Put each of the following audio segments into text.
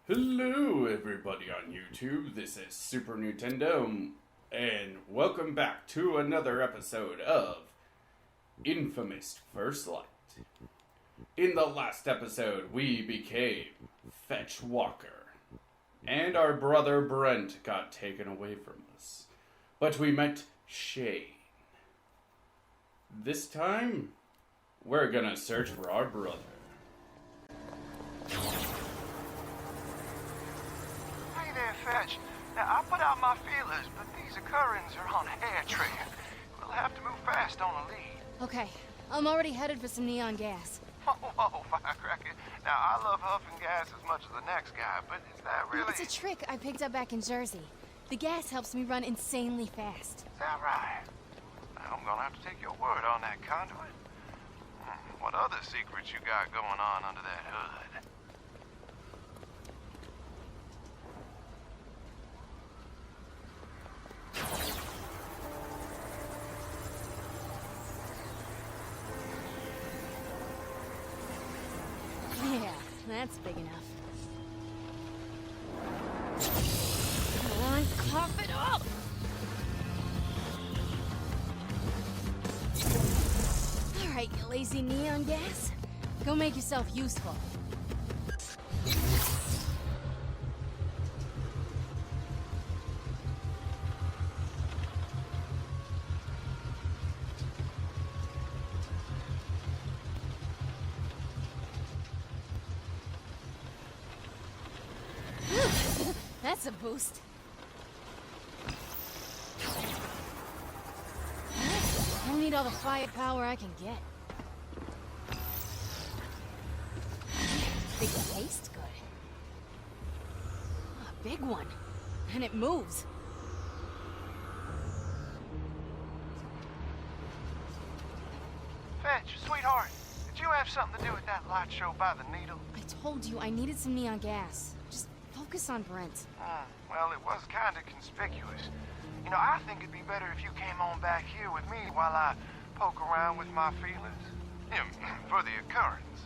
Hello everybody on YouTube, this is Super Nintendo, and welcome back to another episode of Infamous First Light. In the last episode, we became Fetch Walker, and our brother Brent got taken away from us. But we met Shane. This time, we're gonna search for our brother. Fetch. Now, I put out my feelers, but these occurrences are on a hair trigger. We'll have to move fast on a lead. Okay, I'm already headed for some neon gas. Whoa, firecracker. Now, I love huffing gas as much as the next guy, but is that really... It's a trick I picked up back in Jersey. The gas helps me run insanely fast. Is that right? Now, I'm gonna have to take your word on that conduit. What other secrets you got going on under that hood? Yeah, that's big enough. Come on, cough it up! Alright, you lazy neon gas. Go make yourself useful. That's a boost. I need all the firepower I can get. They taste good. A big one. And it moves. Fetch, sweetheart, did you have something to do with that light show by the needle? I told you I needed some neon gas. Just focus on Brent. Well, it was kind of conspicuous. You know, I think it'd be better if you came on back here with me while I poke around with my feelers. For the occurrence.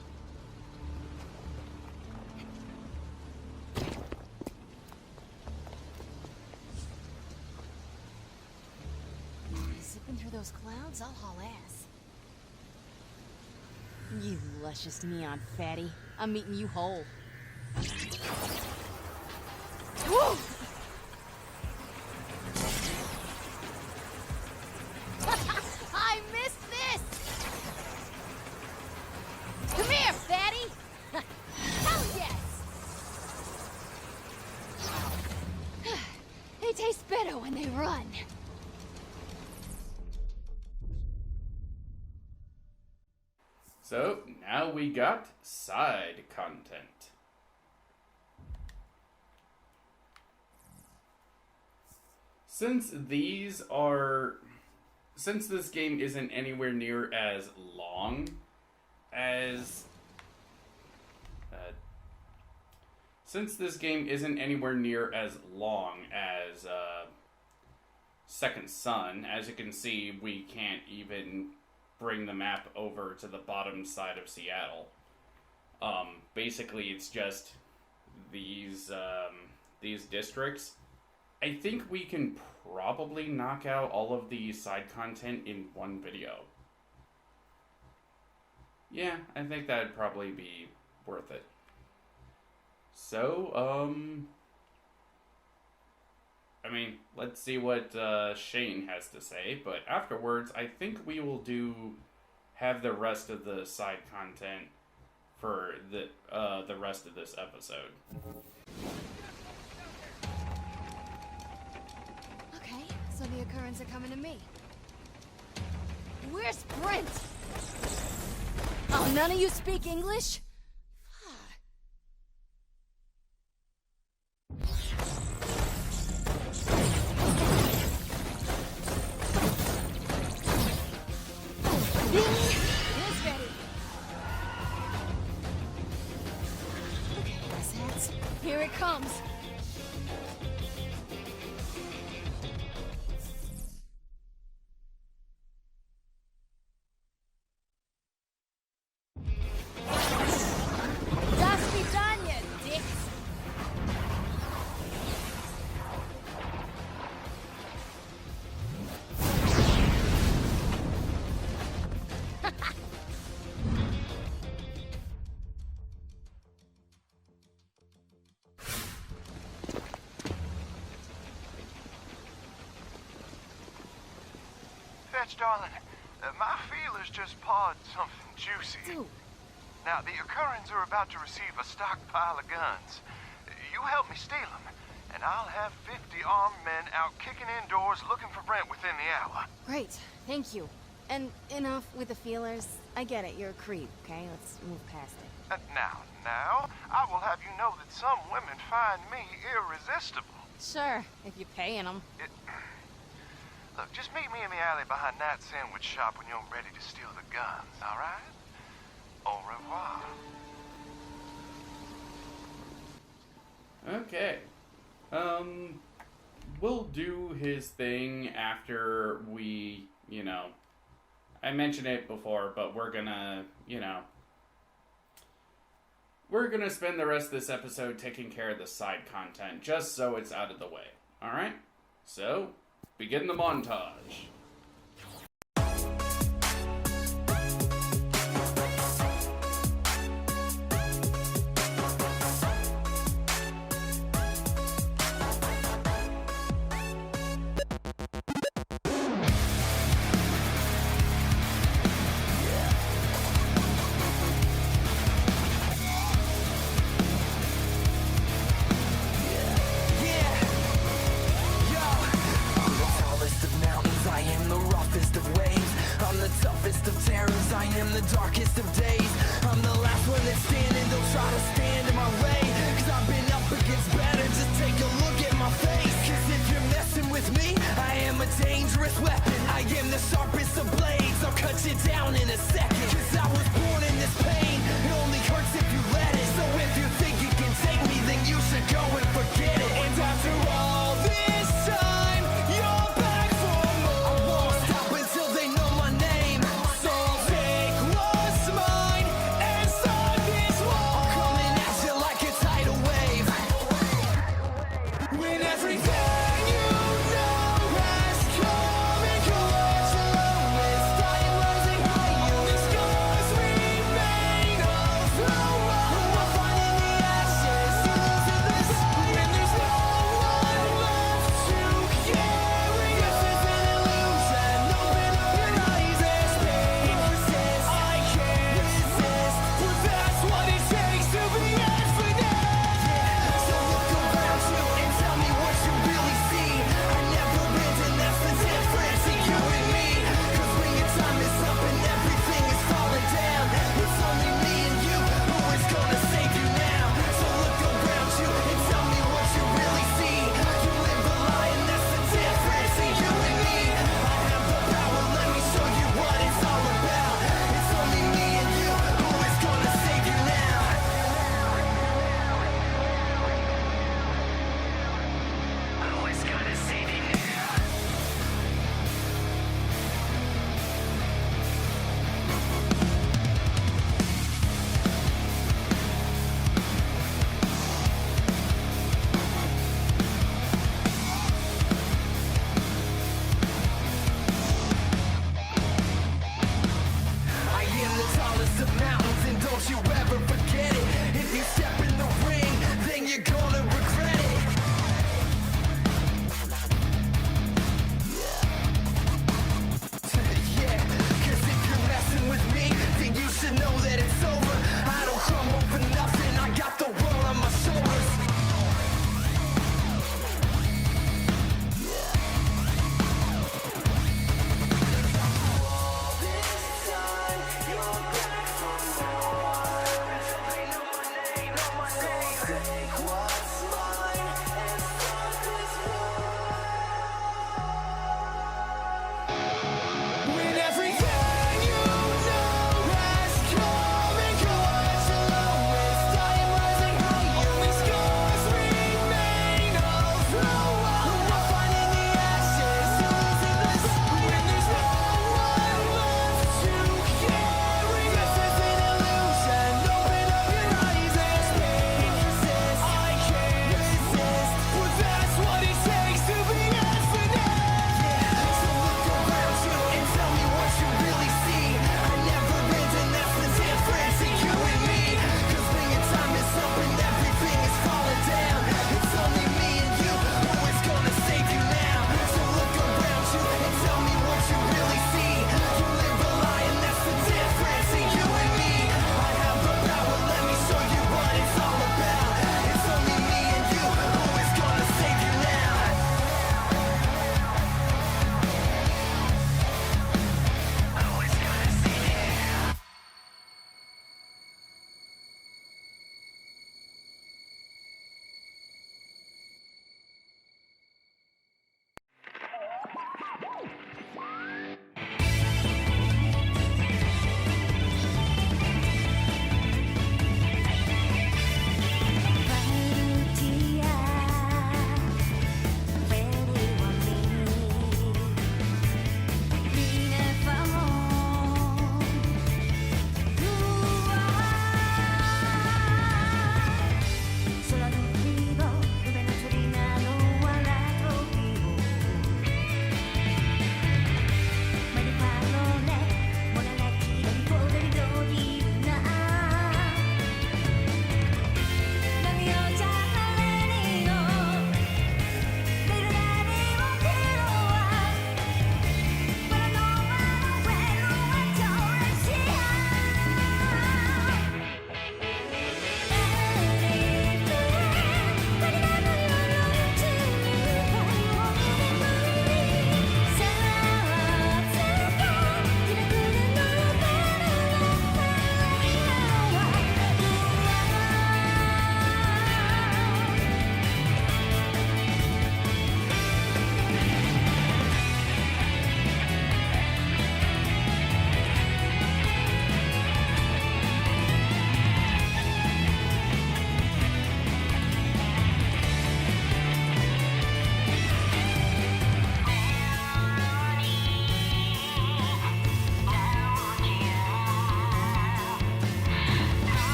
Zipping through those clouds, I'll haul ass. You luscious neon fatty. I'm eating you whole. Woo! I missed this! Come here, fatty! Hell yes! They taste better when they run. So, now we got side content. Since this game isn't anywhere near as long as Second Son, as you can see, we can't even bring the map over to the bottom side of Seattle. Basically, it's just these districts. I think we can probably knock out all of the side content in one video. Yeah, I think that'd probably be worth it. So, I mean, let's see what Shane has to say, but afterwards, I think we will have the rest of the side content for the rest of this episode. Okay, so the occurrence are coming to me. Where's Brent? Oh, none of you speak English? Here it comes. fetch, darling. My feelers just pawed something juicy. Dude, Now, the Occurrens are about to receive a stockpile of guns. You help me steal them, and I'll have 50 armed men out kicking in doors looking for Brent within the hour. great. Thank you. And enough with the feelers. I get it. You're a creep, okay? Let's move past it. Now, I will have you know that some women find me irresistible. Sure, if you're paying them. Look, just meet me in the alley behind that sandwich shop when you're ready to steal the guns, all right? Au revoir. Okay. We'll do his thing after we, I mentioned it before, but we're gonna, we're gonna spend the rest of this episode taking care of the side content, just so it's out of the way. Alright? So, begin the montage.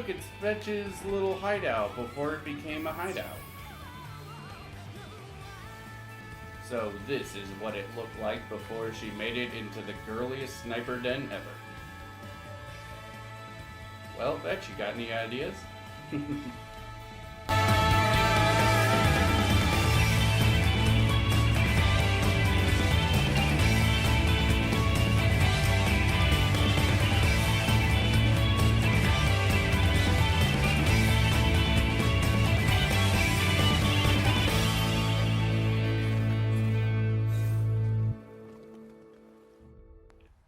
look, it's Fetch's little hideout before it became a hideout. So this is what it looked like before she made it into the girliest sniper den ever. Well, Fetch, you got any ideas?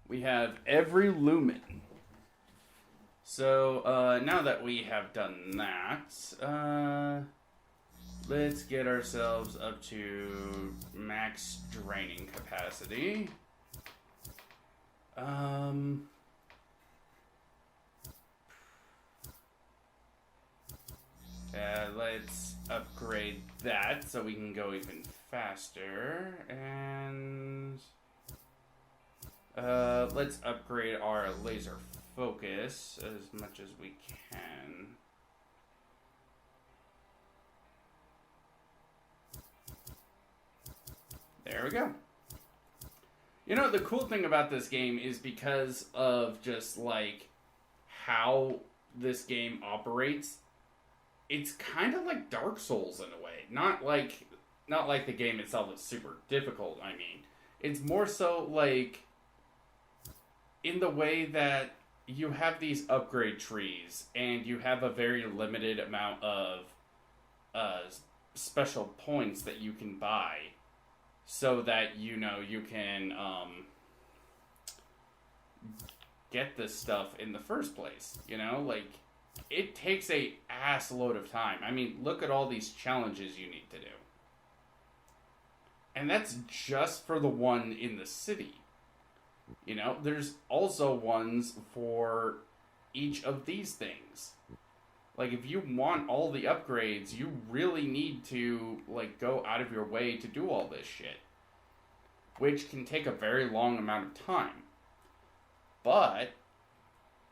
We have every lumen. So, now that we have done that, let's get ourselves up to max draining capacity. Let's upgrade that so we can go even faster, and let's upgrade our laser focus as much as we can. There we go. You know, the cool thing about this game is because of just, like, how this game operates, it's kind of like Dark Souls in a way. Not like the game itself is super difficult, I mean. It's more so, like, in the way that you have these upgrade trees, and you have a very limited amount of special points that you can buy, so that, you know, you can get this stuff in the first place. You know, like, it takes a ass load of time. I mean, look at all these challenges you need to do. And that's just for the one in the city. You know, there's also ones for each of these things. Like, if you want all the upgrades, you really need to, like, go out of your way to do all this shit. Which can take a very long amount of time. But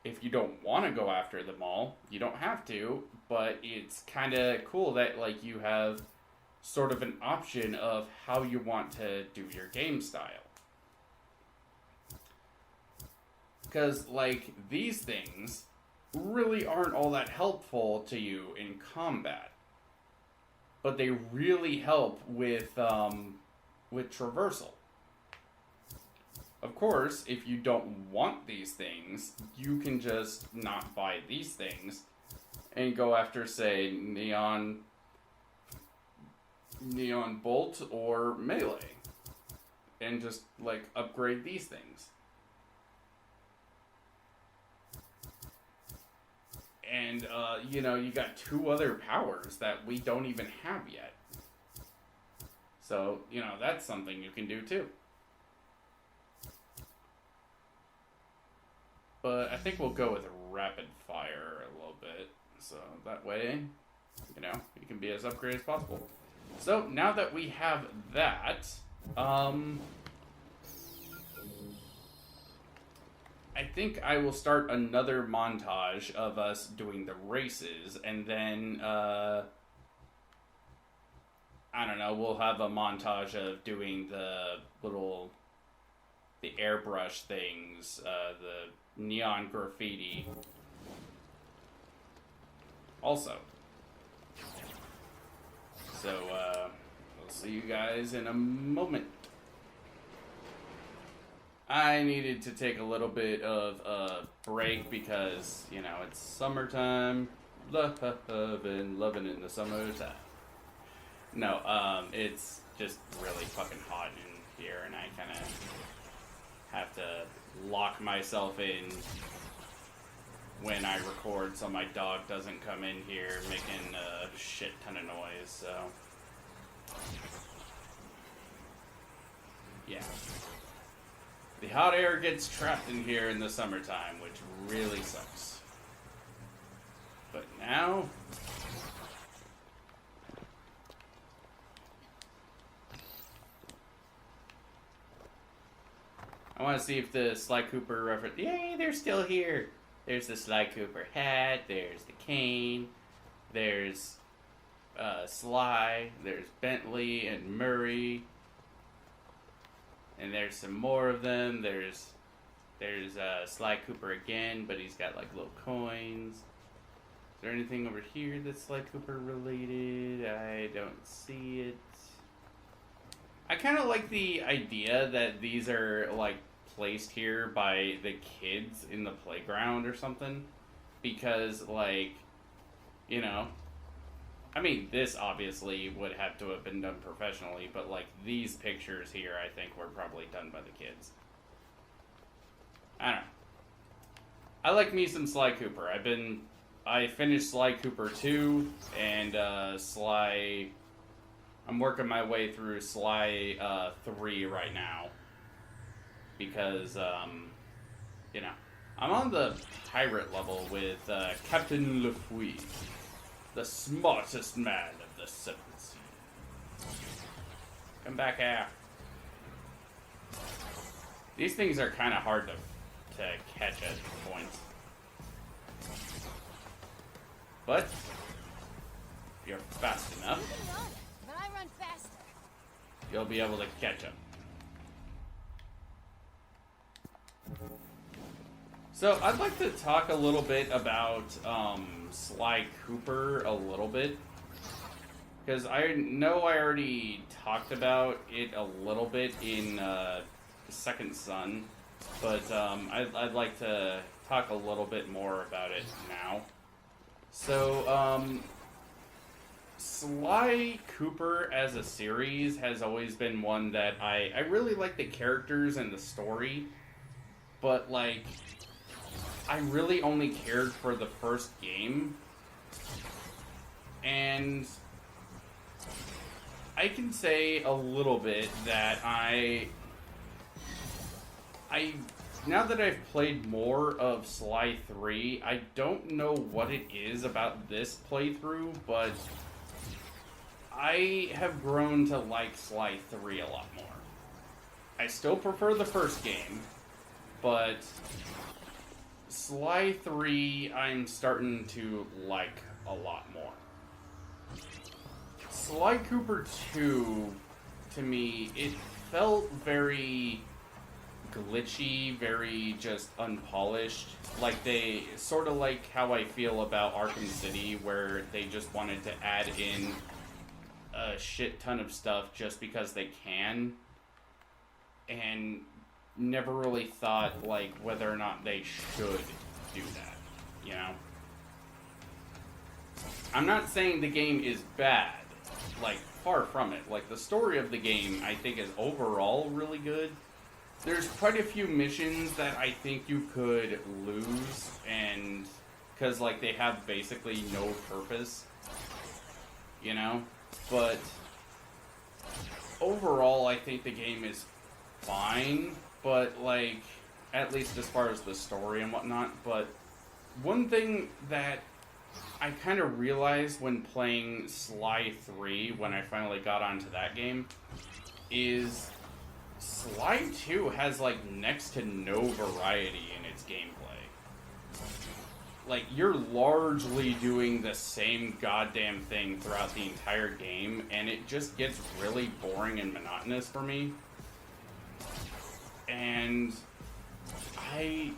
if you don't want to go after them all, you don't have to. But it's kind of cool that, like, you have sort of an option of how you want to do your game style. Because, like, these things really aren't all that helpful to you in combat. But they really help with traversal. Of course, if you don't want these things, you can just not buy these things and go after, say, Neon Bolt or Melee. And just, like, upgrade these things. And, you know, you got 2 other powers that we don't even have yet. So, you know, that's something you can do too. But I think we'll go with rapid fire a little bit. So that way, you know, you can be as upgraded as possible. So now that we have that, I think I will start another montage of us doing the races, and then, I don't know, we'll have a montage of doing the airbrush things, the neon graffiti. Also. So, we'll see you guys in a moment. I needed to take a little bit of a break because, you know, it's summertime. Loving in the summertime. No, it's just really fucking hot in here, and I kind of have to lock myself in when I record so my dog doesn't come in here making a shit ton of noise, so. Yeah. The hot air gets trapped in here in the summertime, which really sucks. But now... I want to see if the Sly Cooper reference... Yay, they're still here! There's the Sly Cooper hat, there's the cane, there's Sly, there's Bentley and Murray, and there's some more of them. There's Sly Cooper again, but he's got like little coins. Is there anything over here that's Sly Cooper related? I don't see it. I kind of like the idea that these are like placed here by the kids in the playground or something, because like, you know, I mean, this obviously would have to have been done professionally, but like these pictures here I think were probably done by the kids. I don't know. I like me some Sly Cooper. I finished Sly Cooper 2 and I'm working my way through Sly 3 right now. Because, you know, I'm on the pirate level with Captain Lafouille, the smartest man of the seven seas. Come back here. These things are kind of hard to catch at points. But if you're fast enough, You can run, but I run faster. you'll be able to catch them. So I'd like to talk a little bit about Sly Cooper a little bit, because I know I already talked about it a little bit in Second Son, but I'd like to talk a little bit more about it now. So Sly Cooper as a series has always been one that I really like the characters and the story, but like I really only cared for the first game, and I can say a little bit that I now that I've played more of Sly 3, I don't know what it is about this playthrough, but I have grown to like Sly 3 a lot more. I still prefer the first game, but Sly 3 I'm starting to like a lot more. Sly Cooper 2, to me, it felt very glitchy, very just unpolished. Like they, sort of like how I feel about Arkham City, where they just wanted to add in a shit ton of stuff just because they can, and never really thought like whether or not they should do that, you know? I'm not saying the game is bad, like far from it. Like the story of the game I think is overall really good. There's quite a few missions that I think you could lose, and because like they have basically no purpose, you know? But overall I think the game is fine, but like at least as far as the story and whatnot. But one thing that I kind of realized when playing Sly 3, when I finally got onto that game, is Sly 2 has like next to no variety in its gameplay. Like, you're largely doing the same goddamn thing throughout the entire game, and it just gets really boring and monotonous for me. And I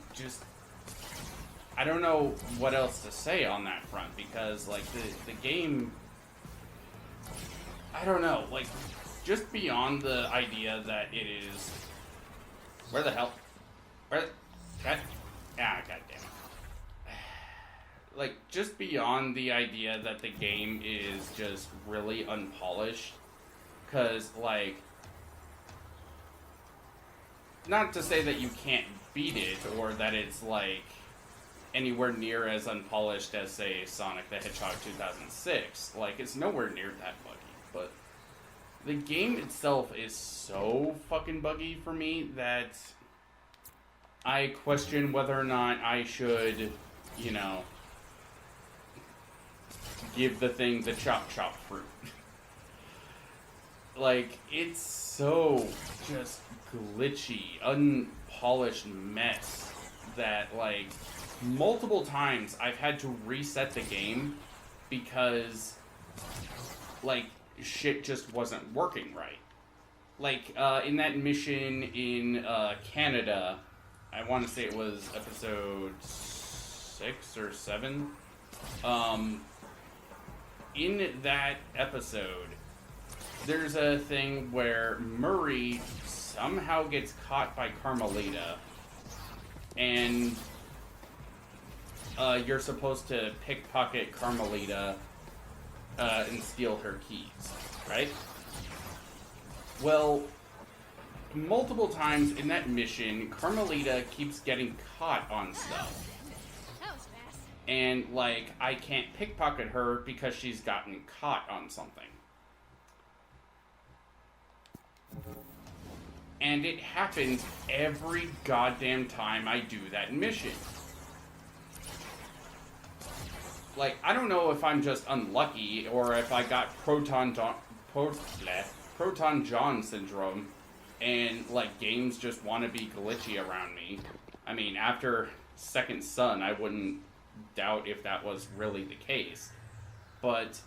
don't know what else to say on that front, because like the game, I don't know, like just beyond the idea that it is, where the hell, god damn it. Like, just beyond the idea that the game is just really unpolished, because, like, not to say that you can't beat it, or that it's, like, anywhere near as unpolished as, say, Sonic the Hedgehog 2006. Like, it's nowhere near that buggy, but the game itself is so fucking buggy for me that I question whether or not I should, you know, give the thing the chop fruit. Like, it's so just glitchy, unpolished mess that, like, multiple times I've had to reset the game because, like, shit just wasn't working right. Like, in that mission in Canada, I want to say it was episode 6 or 7. In that episode, there's a thing where Murray somehow gets caught by Carmelita, and you're supposed to pickpocket Carmelita and steal her keys, right? Well, multiple times in that mission, Carmelita keeps getting caught on stuff. And, like, I can't pickpocket her because she's gotten caught on something. And it happens every goddamn time I do that mission. Like, I don't know if I'm just unlucky or if I got Proton John syndrome and, like, games just want to be glitchy around me. I mean, after Second Son, I wouldn't doubt if that was really the case. But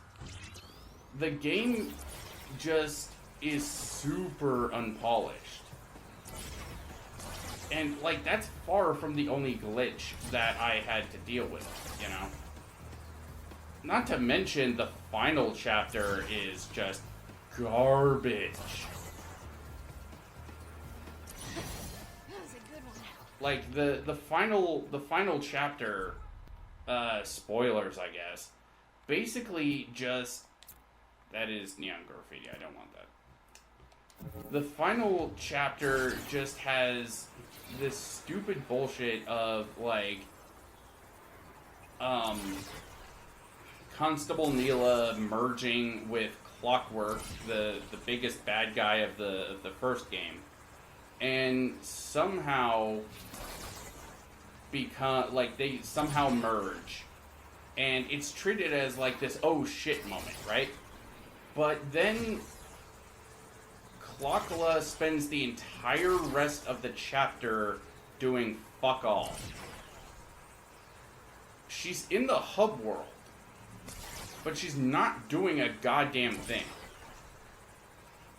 the game just is super unpolished. And, like, that's far from the only glitch that I had to deal with, you know? Not to mention the final chapter is just garbage. That was a good one. Like, the final chapter, spoilers, I guess, basically just, that is neon graffiti, I don't want that. The final chapter just has this stupid bullshit of, like, Constable Neela merging with Clockwork, the biggest bad guy of the first game, and somehow become, like, they somehow merge, and it's treated as like this oh shit moment, right? But then Clockla spends the entire rest of the chapter doing fuck all. She's in the hub world, but she's not doing a goddamn thing.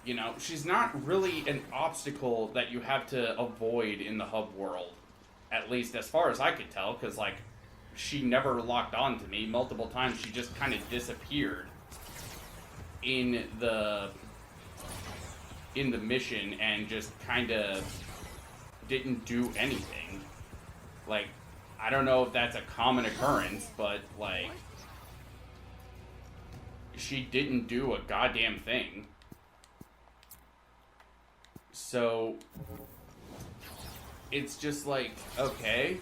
You know, she's not really an obstacle that you have to avoid in the hub world. At least as far as I could tell, because, like, she never locked on to me. Multiple times she just kind of disappeared in the mission and just kind of didn't do anything. Like, I don't know if that's a common occurrence, but, like, she didn't do a goddamn thing. So it's just like, okay.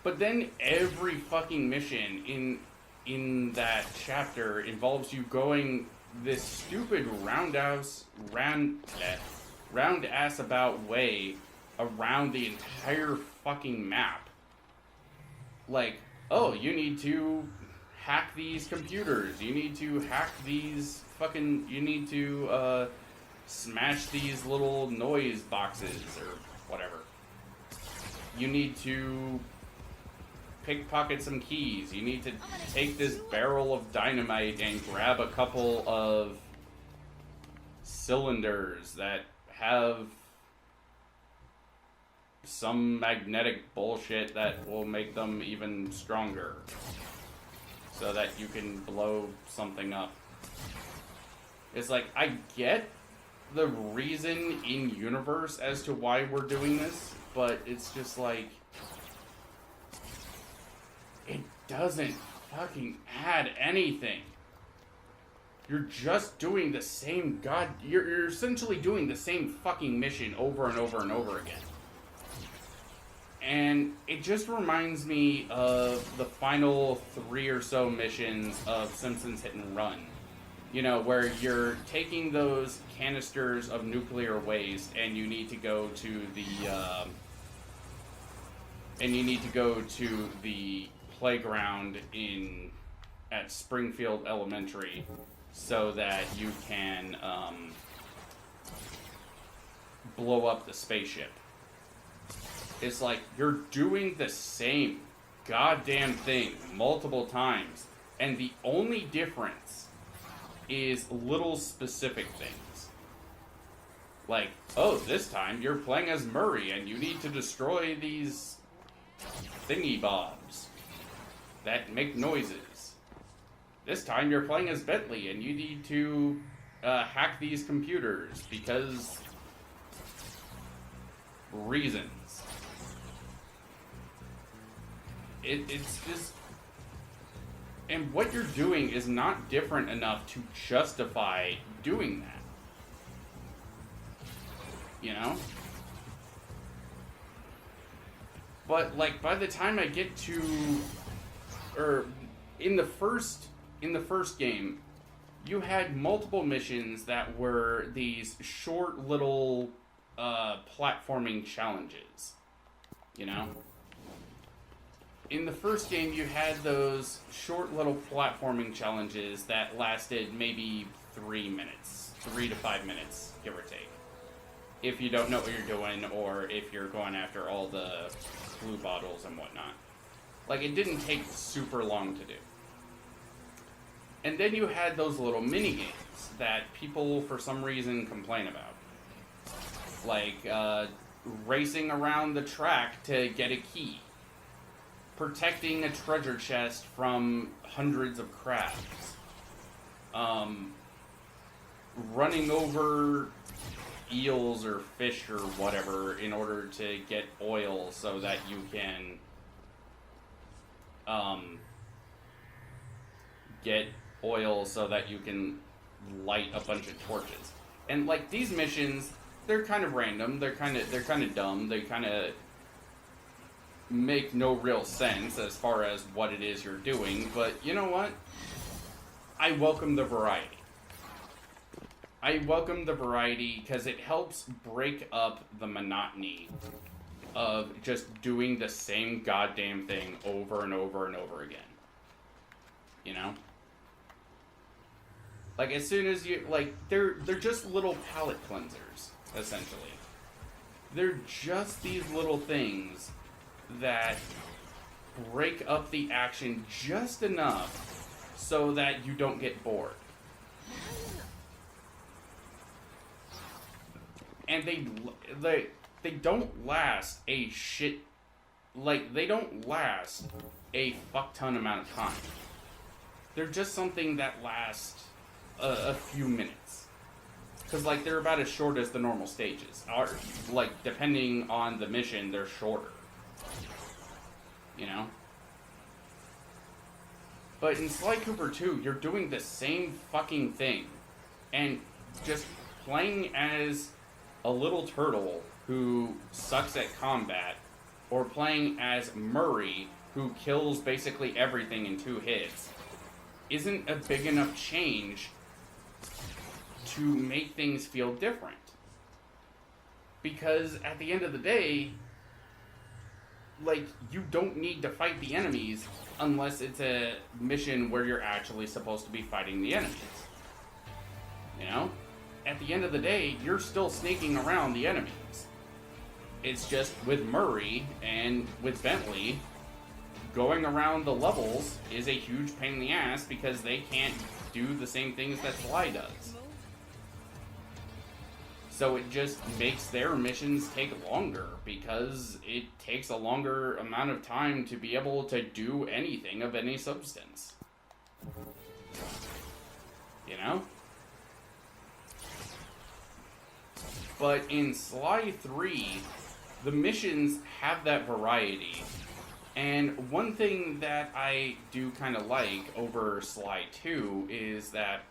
But then every fucking mission in that chapter involves you going this stupid round ass about way around the entire fucking map. Like, oh, you need to hack these computers, you need to hack these fucking, you need to smash these little noise boxes or whatever. You need to pickpocket some keys. You need to take this barrel of dynamite and grab a couple of cylinders that have some magnetic bullshit that will make them even stronger, so that you can blow something up. It's like, I get the reason in universe as to why we're doing this, but it's just like, it doesn't fucking add anything. You're just doing the same you're essentially doing the same fucking mission over and over and over again. And it just reminds me of the final 3 or so missions of Simpsons Hit and Run. You know, where you're taking those canisters of nuclear waste and you need to go to the playground at Springfield Elementary so that you can blow up the spaceship. It's like you're doing the same goddamn thing multiple times, and the only difference is little specific things. Like, oh, this time you're playing as Murray and you need to destroy these thingy bobs that make noises. This time you're playing as Bentley and you need to hack these computers because reasons. It's just... And what you're doing is not different enough to justify doing that. You know? But, like, by the time I get to... Or, in the first game, you had multiple missions that were these short little platforming challenges. You know? In the first game, you had those short little platforming challenges that lasted maybe 3 minutes. 3 to 5 minutes, give or take. If you don't know what you're doing, or if you're going after all the blue bottles and whatnot. Like, it didn't take super long to do. And then you had those little mini-games that people, for some reason, complain about. Like, racing around the track to get a key. Protecting a treasure chest from hundreds of crabs. Running over eels or fish or whatever in order to get oil so that you can light a bunch of torches. And like these missions, they're kind of random, they're kind of dumb, they kind of make no real sense as far as what it is you're doing, but you know what? I welcome the variety. I welcome the variety because it helps break up the monotony of just doing the same goddamn thing over and over and over again. You know? Like, as soon as you, like, they're just little palate cleansers, essentially. They're just these little things that break up the action just enough so that you don't get bored. And they don't last a shit, like, they don't last a fuck ton amount of time. They're just something that lasts a few minutes. Because, like, they're about as short as the normal stages. Or, like, depending on the mission, they're shorter. You know? But in Sly Cooper 2, you're doing the same fucking thing. And just playing as a little turtle who sucks at combat, or playing as Murray, who kills basically everything in 2 hits, isn't a big enough change to make things feel different. Because at the end of the day, like, you don't need to fight the enemies unless it's a mission where you're actually supposed to be fighting the enemies. You know? At the end of the day, you're still sneaking around the enemies. It's just with Murray and with Bentley, going around the levels is a huge pain in the ass because they can't do the same things that Sly does. So it just makes their missions take longer because it takes a longer amount of time to be able to do anything of any substance. You know? But in Sly 3, the missions have that variety. And one thing that I do kind of like over Sly 2 is that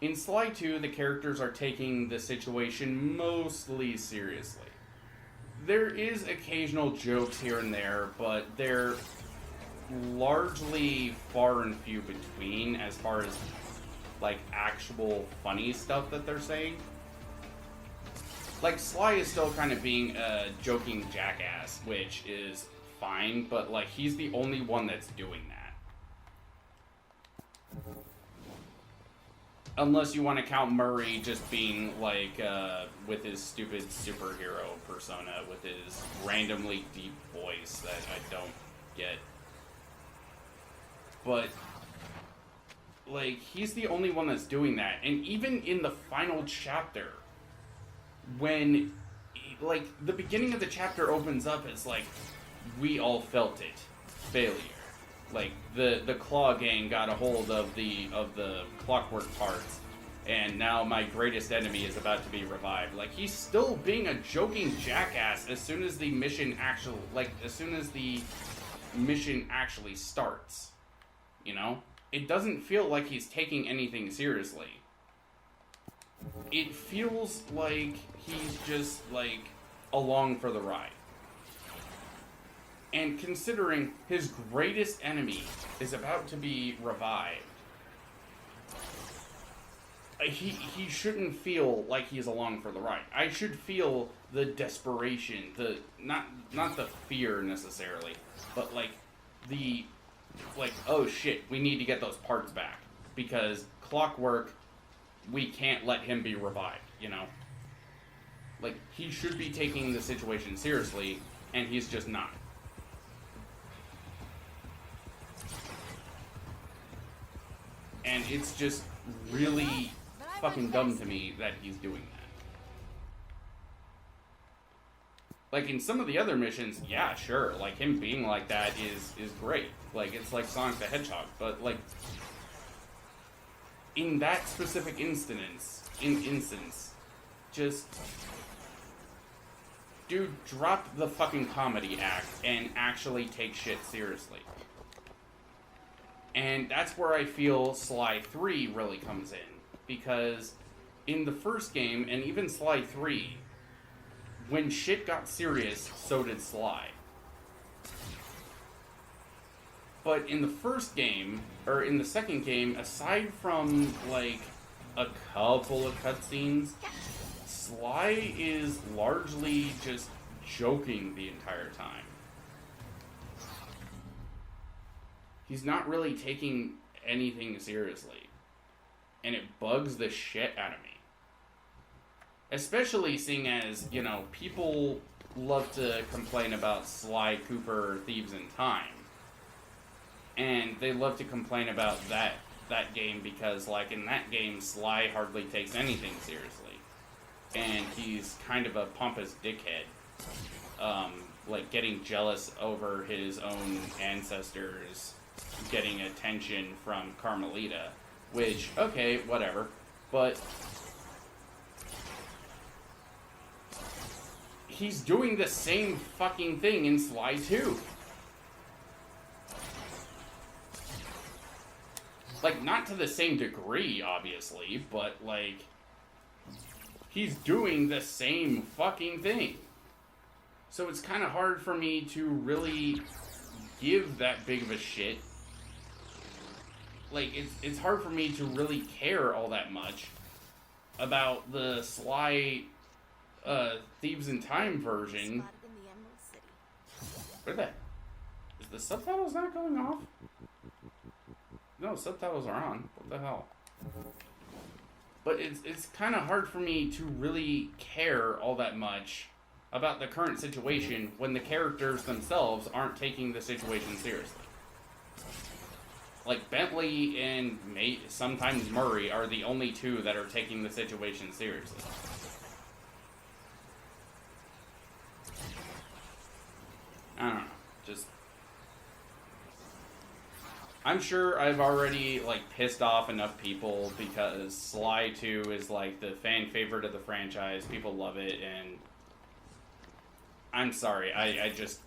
in Sly 2, the characters are taking the situation mostly seriously. There is occasional jokes here and there, but they're largely far and few between as far as, like, actual funny stuff that they're saying. Like, Sly is still kind of being a joking jackass, which is fine, but, like, he's the only one that's doing that. Unless you want to count Murray just being, like, with his stupid superhero persona, with his randomly deep voice that I don't get. But, like, he's the only one that's doing that. And even in the final chapter, when, like, the beginning of the chapter opens up as, like, we all felt it. Failure. Like, the Claw gang got a hold of the clockwork parts, and now my greatest enemy is about to be revived. Like, he's still being a joking jackass as soon as the mission actually starts. You know? It doesn't feel like he's taking anything seriously. It feels like he's just, like, along for the ride. And considering his greatest enemy is about to be revived, he shouldn't feel like he's along for the ride. I should feel the desperation, not the fear necessarily, but like oh shit, we need to get those parts back because Clockwork, we can't let him be revived, you know? Like, he should be taking the situation seriously, and he's just not. And it's just really fucking dumb to me that he's doing that. Like, in some of the other missions, yeah, sure, like, him being like that is great. Like, it's like Sonic the Hedgehog, but, like, in that specific instance, just, dude, drop the fucking comedy act and actually take shit seriously. And that's where I feel Sly 3 really comes in. Because in the first game, and even Sly 3, when shit got serious, so did Sly. But in the first game, or in the second game, aside from, like, a couple of cutscenes, Sly is largely just joking the entire time. He's not really taking anything seriously. And it bugs the shit out of me. Especially seeing as, you know, people love to complain about Sly Cooper Thieves in Time. And they love to complain about that game because, like, in that game, Sly hardly takes anything seriously. And he's kind of a pompous dickhead. Like, getting jealous over his own ancestors getting attention from Carmelita, which, okay, whatever, but he's doing the same fucking thing in Sly 2. Like, not to the same degree, obviously, but, like, he's doing the same fucking thing. So it's kind of hard for me to really give that big of a shit. Like, it's hard for me to really care all that much about the Sly Thieves in Time version. Where the... Is the subtitles not going off? No, subtitles are on. What the hell? But it's kind of hard for me to really care all that much about the current situation when the characters themselves aren't taking the situation seriously. Like, Bentley and sometimes Murray are the only two that are taking the situation seriously. I don't know. Just... I'm sure I've already, like, pissed off enough people because Sly 2 is, like, the fan favorite of the franchise. People love it, and... I'm sorry, I just...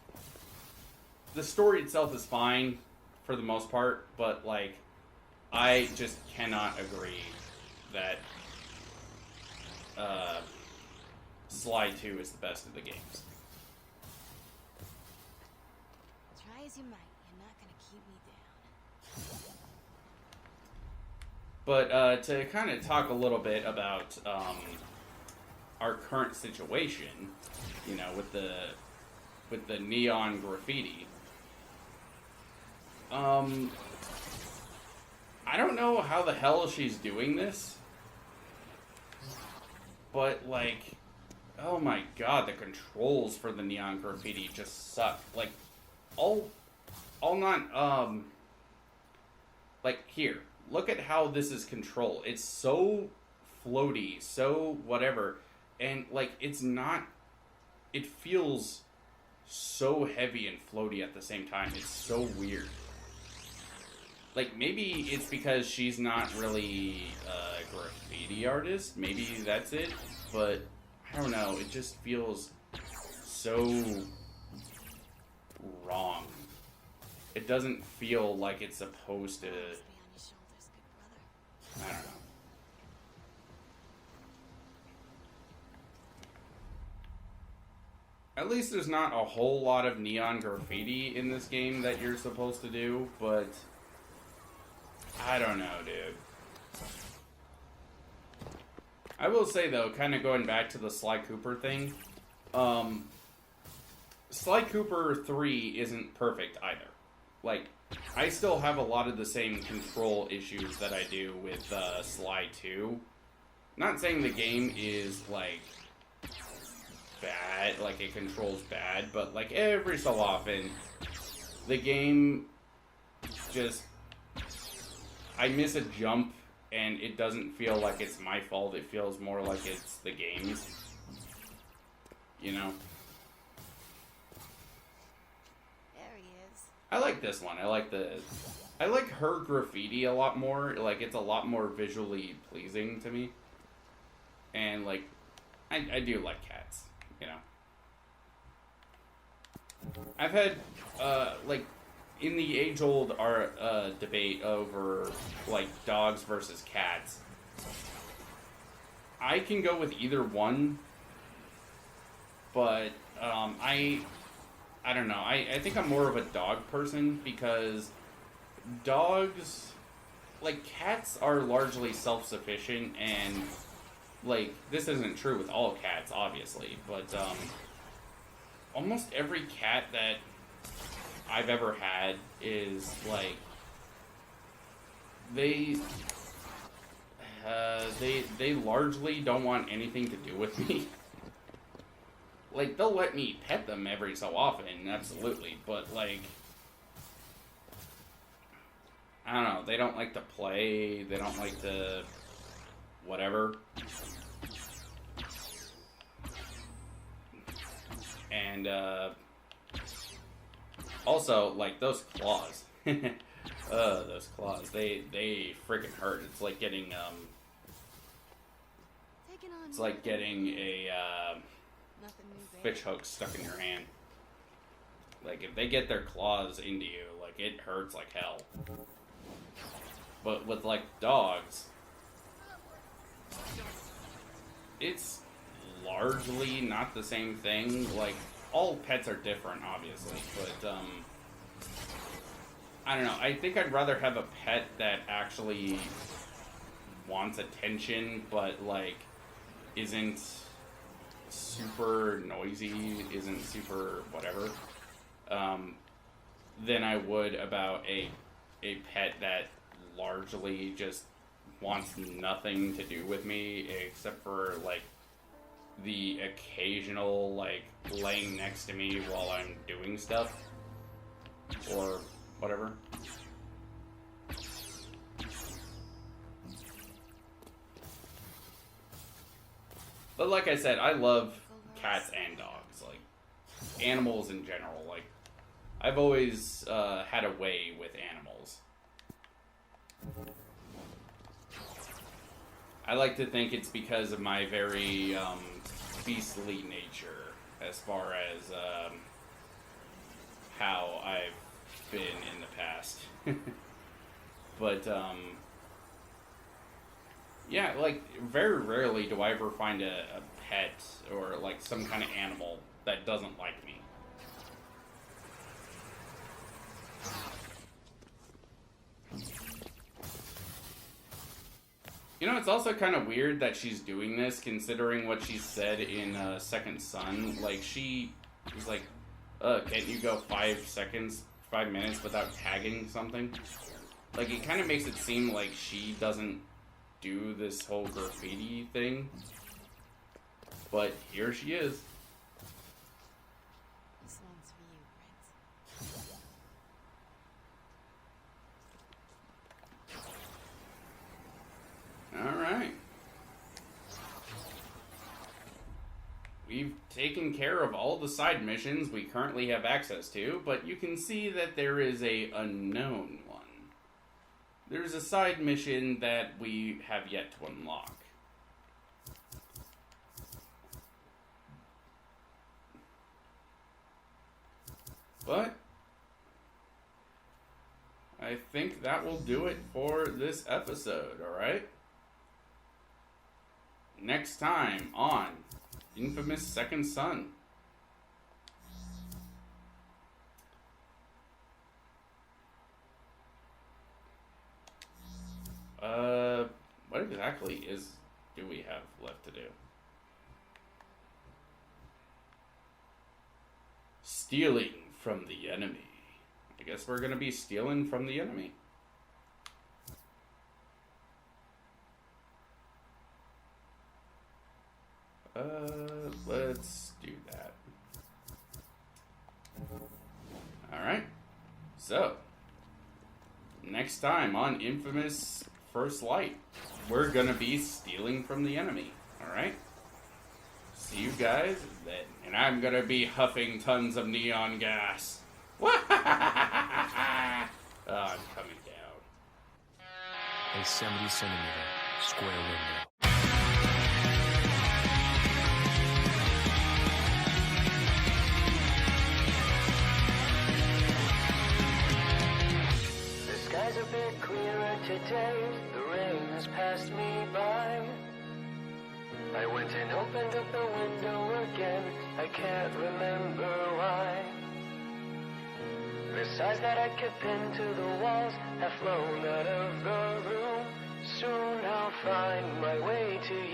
The story itself is fine, for the most part, but, like, I just cannot agree that Sly 2 is the best of the games. Try as you might, you're not gonna keep me down. But to kind of talk a little bit about our current situation, you know, with the neon graffiti. I don't know how the hell she's doing this, But, like, oh my god, the controls for the neon graffiti just suck. Like, all not, like, here, look at how this is controlled. It's so floaty, so whatever, and, like, it's not, it feels so heavy and floaty at the same time. It's so weird. Like, maybe it's because she's not really a graffiti artist. Maybe that's it. But, I don't know. It just feels so wrong. It doesn't feel like it's supposed to... I don't know. At least there's not a whole lot of neon graffiti in this game that you're supposed to do, but... I don't know, dude. I will say, though, kind of going back to the Sly Cooper thing, Sly Cooper 3 isn't perfect either. Like, I still have a lot of the same control issues that I do with Sly 2. Not saying the game is, like, bad, like, it controls bad, but, like, every so often, the game just... I miss a jump, and it doesn't feel like it's my fault. It feels more like it's the game's. You know? There he is. I like this one. I like her graffiti a lot more. Like, it's a lot more visually pleasing to me. And, like, I do like cats, you know? I've had, like... in the age-old debate over, like, dogs versus cats, I can go with either one, but, I don't know, I think I'm more of a dog person, because dogs, like, cats are largely self-sufficient, and, like, this isn't true with all cats, obviously, but, almost every cat that I've ever had is, like, they largely don't want anything to do with me. Like, they'll let me pet them every so often, absolutely, but, like, I don't know, they don't like to play, they don't like to whatever. And, also, like, those claws. Those claws. They freaking hurt. It's like getting, it's like getting a, fish hook stuck in your hand. Like, if they get their claws into you, like, it hurts like hell. But with, like, dogs, it's largely not the same thing. Like, all pets are different, obviously, but, I don't know, I think I'd rather have a pet that actually wants attention, but, like, isn't super noisy, isn't super whatever, than I would about a pet that largely just wants nothing to do with me, except for, like, the occasional, like, laying next to me while I'm doing stuff, or whatever. But like I said, I love cats and dogs, like, animals in general. Like, I've always had a way with animals. I like to think it's because of my very beastly nature, as far as how I've been in the past. But yeah, like, very rarely do I ever find a pet or, like, some kind of animal that doesn't like me. You know, it's also kind of weird that she's doing this, considering what she said in Second Son. Like, she was like, can't you go 5 minutes without tagging something? Like, it kind of makes it seem like she doesn't do this whole graffiti thing. but here she is. This one's for you, Prince. Alright. We've taken care of all the side missions we currently have access to, but you can see that there is a unknown one. There's a side mission that we have yet to unlock. But I think that will do it for this episode, alright? Next time on Infamous Second Son. What exactly do we have left to do? Stealing from the enemy. I guess we're gonna be stealing from the enemy. Let's do that. Alright. So, next time on Infamous First Light, we're gonna be stealing from the enemy. Alright? See you guys then. And I'm gonna be huffing tons of neon gas. I'm coming down. A 70-centimeter square window. Skies a bit clearer today, the rain has passed me by. I went and opened up the window again, I can't remember why. The signs that I kept pinned to the walls have flown out of the room. Soon I'll find my way to you.